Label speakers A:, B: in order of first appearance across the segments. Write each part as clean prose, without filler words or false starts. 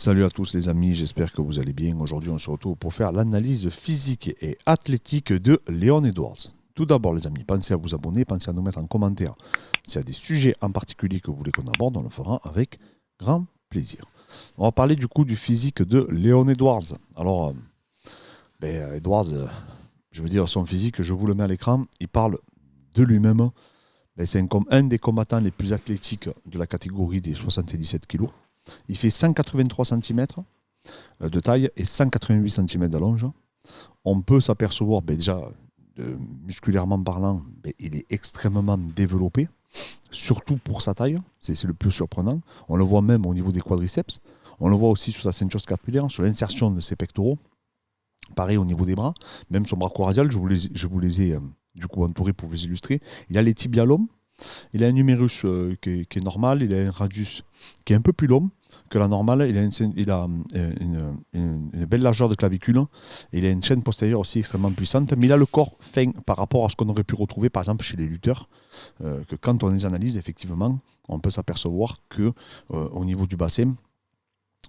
A: Salut à tous les amis, j'espère que vous allez bien. Aujourd'hui, on se retrouve pour faire l'analyse physique et athlétique de Leon Edwards. Tout d'abord les amis, pensez à vous abonner, pensez à nous mettre en commentaire. S'il y a des sujets en particulier que vous voulez qu'on aborde, on le fera avec grand plaisir. On va parler du coup du physique de Leon Edwards. Alors, Edwards, je veux dire, son physique, je vous le mets à l'écran, il parle de lui-même. C'est un des combattants les plus athlétiques de la catégorie des 77 kg. Il fait 183 cm de taille et 188 cm d'allonge. On peut s'apercevoir, déjà, musculairement parlant, il est extrêmement développé, surtout pour sa taille, c'est le plus surprenant. On le voit même au niveau des quadriceps, on le voit aussi sur sa ceinture scapulaire, sur l'insertion de ses pectoraux, pareil au niveau des bras, même son bras radial, je vous les ai du coup entourés pour vous illustrer. Il a les tibias longs, il a un numérus qui est normal, il a un radius qui est un peu plus long que la normale, il a une belle largeur de clavicule, il a une chaîne postérieure aussi extrêmement puissante, mais il a le corps fin par rapport à ce qu'on aurait pu retrouver par exemple chez les lutteurs, que quand on les analyse effectivement, on peut s'apercevoir que au niveau du bassin,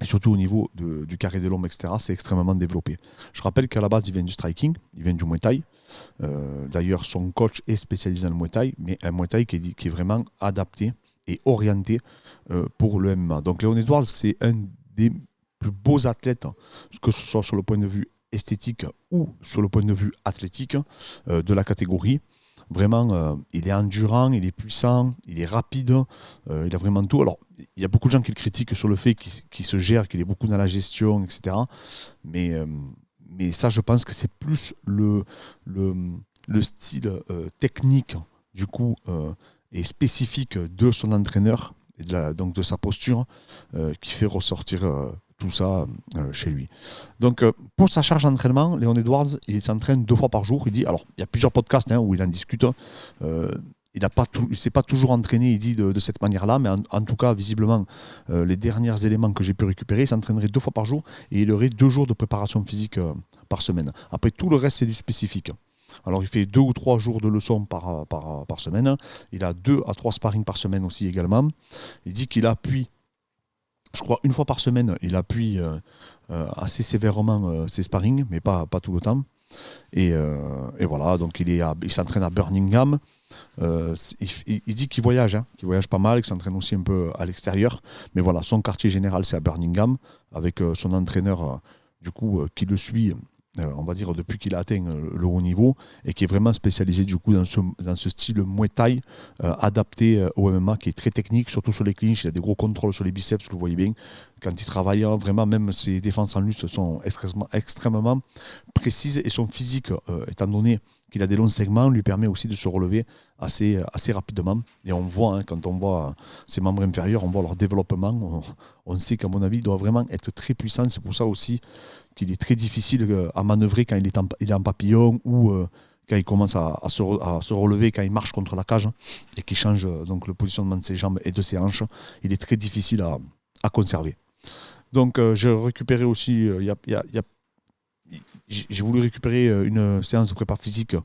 A: et surtout au niveau du carré de l'ombre, etc., c'est extrêmement développé. Je rappelle qu'à la base, il vient du striking, il vient du Muay Thai. D'ailleurs, son coach est spécialisé dans le Muay Thai, mais un Muay Thai qui est vraiment adapté et orienté pour le MMA. Donc Leon Edwards, c'est un des plus beaux athlètes, que ce soit sur le point de vue esthétique ou sur le point de vue athlétique de la catégorie. Vraiment, il est endurant, il est puissant, il est rapide, il a vraiment tout. Alors, il y a beaucoup de gens qui le critiquent sur le fait qu'il se gère, qu'il est beaucoup dans la gestion, etc. Mais ça, je pense que c'est plus le style technique, du coup, et spécifique de son entraîneur, et donc de sa posture, qui fait ressortir tout ça chez lui. Donc, pour sa charge d'entraînement, Leon Edwards, il s'entraîne 2 fois par jour. Il dit, alors, il y a plusieurs podcasts où il en discute. Il ne s'est pas toujours entraîné, il dit, de cette manière-là, mais en tout cas, visiblement, les derniers éléments que j'ai pu récupérer, il s'entraînerait 2 fois par jour et il aurait 2 jours de préparation physique par semaine. Après, tout le reste, c'est du spécifique. Alors, il fait 2 ou 3 jours de leçons par semaine. Il a 2 à 3 sparring par semaine aussi également. Il dit qu'il appuie, je crois, 1 fois par semaine, il appuie assez sévèrement ses sparring, mais pas tout le temps. Et voilà, donc il s'entraîne à Birmingham. Il dit qu'il voyage pas mal, qu'il s'entraîne aussi un peu à l'extérieur. Mais voilà, son quartier général, c'est à Birmingham, avec son entraîneur, du coup, qui le suit, on va dire, depuis qu'il a atteint le haut niveau, et qui est vraiment spécialisé, du coup, dans ce style Muay Thai adapté au MMA, qui est très technique, surtout sur les clinches. Il a des gros contrôles sur les biceps, vous le voyez bien. Quand il travaille, vraiment, même ses défenses en lutte sont extrêmement précises, et son physique, étant donné qu'il a des longs segments, lui permet aussi de se relever assez rapidement. Et on voit, quand on voit ses membres inférieurs, on voit leur développement. On sait qu'à mon avis, il doit vraiment être très puissant. C'est pour ça aussi qu'il est très difficile à manœuvrer quand il est en papillon, ou quand il commence à se relever, quand il marche contre la cage et qu'il change donc le positionnement de ses jambes et de ses hanches. Il est très difficile à conserver. Donc j'ai récupéré aussi, j'ai voulu récupérer une séance de prépa physique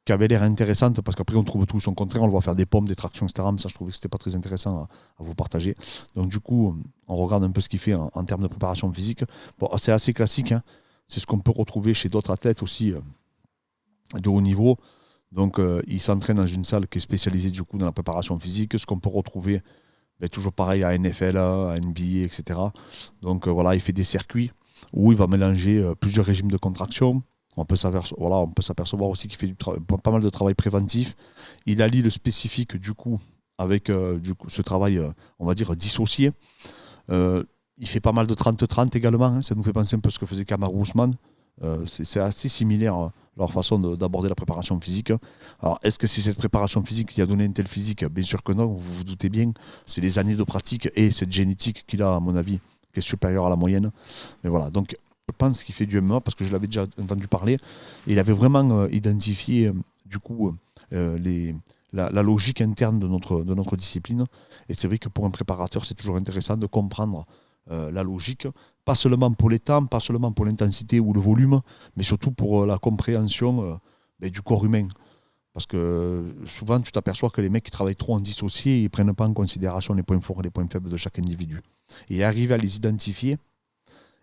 A: qui avait l'air intéressante, parce qu'après on trouve tout son contraire, on le voit faire des pompes, des tractions, etc. Mais ça, je trouvais que c'était pas très intéressant à vous partager. Donc du coup, on regarde un peu ce qu'il fait en termes de préparation physique. Bon, c'est assez classique, hein. C'est ce qu'on peut retrouver chez d'autres athlètes aussi de haut niveau. Donc il s'entraîne dans une salle qui est spécialisée du coup dans la préparation physique, ce qu'on peut retrouver toujours pareil à NFL, à NBA, etc. Donc voilà, il fait des circuits où il va mélanger plusieurs régimes de contraction. On peut s'apercevoir aussi qu'il fait pas mal de travail préventif. Il allie le spécifique du coup avec ce travail, on va dire, dissocié. Il fait pas mal de 30-30 également, hein. Ça nous fait penser un peu à ce que faisait Kamaru Usman. C'est assez similaire leur façon d'aborder la préparation physique. Alors, est-ce que c'est cette préparation physique qui a donné un tel physique? Bien sûr que non, vous vous doutez bien. C'est les années de pratique et cette génétique qu'il a, à mon avis, qui est supérieure à la moyenne. Mais voilà, donc je pense qu'il fait du MMA parce que je l'avais déjà entendu parler. Et il avait vraiment identifié, du coup, la logique interne de notre discipline. Et c'est vrai que pour un préparateur, c'est toujours intéressant de comprendre la logique, pas seulement pour les temps, pas seulement pour l'intensité ou le volume, mais surtout pour la compréhension du corps humain. Parce que souvent, tu t'aperçois que les mecs qui travaillent trop en dissocié, ils ne prennent pas en considération les points forts et les points faibles de chaque individu. Et arriver à les identifier,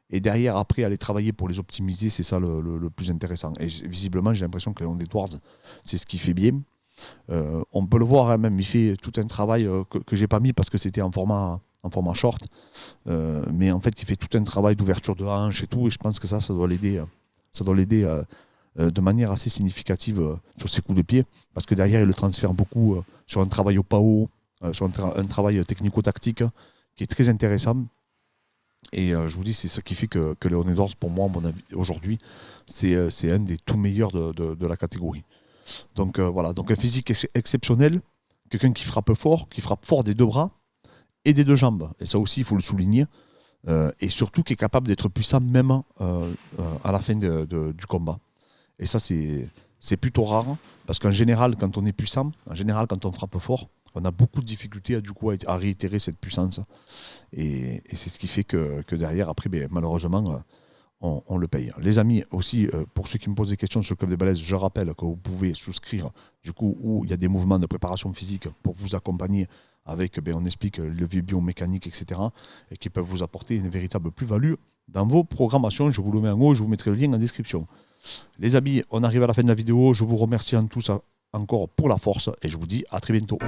A: Et derrière, après, aller travailler pour les optimiser, c'est ça le plus intéressant. Et visiblement, j'ai l'impression que Léon Edwards, c'est ce qu'il fait bien. On peut le voir, hein, même, il fait tout un travail que j'ai pas mis parce que c'était en format short. Mais en fait, il fait tout un travail d'ouverture de hanche et tout. Et je pense que ça doit l'aider. Ça doit l'aider de manière assez significative sur ses coups de pied. Parce que derrière, il le transfère beaucoup sur un travail au PAO, sur un travail technico-tactique qui est très intéressant. Et je vous dis, c'est ça qui fait que Léon Edwards, pour moi, à mon avis, aujourd'hui, c'est un des tout meilleurs de la catégorie. Donc voilà, donc un physique exceptionnel, quelqu'un qui frappe fort des deux bras et des deux jambes. Et ça aussi, il faut le souligner. Et surtout qui est capable d'être puissant même à la fin du combat. Et ça, c'est plutôt rare, parce qu'en général, quand on est puissant, en général, quand on frappe fort, on a beaucoup de difficultés du coup, à réitérer cette puissance. Et c'est ce qui fait que derrière, après, malheureusement, on le paye. Les amis, aussi, pour ceux qui me posent des questions sur le Club des Balaises, je rappelle que vous pouvez souscrire, du coup, où il y a des mouvements de préparation physique pour vous accompagner avec, on explique, le levier biomécanique, etc., et qui peuvent vous apporter une véritable plus-value dans vos programmations. Je vous le mets en haut, je vous mettrai le lien en description. Les amis, on arrive à la fin de la vidéo. Je vous remercie en tous encore pour la force et je vous dis à très bientôt.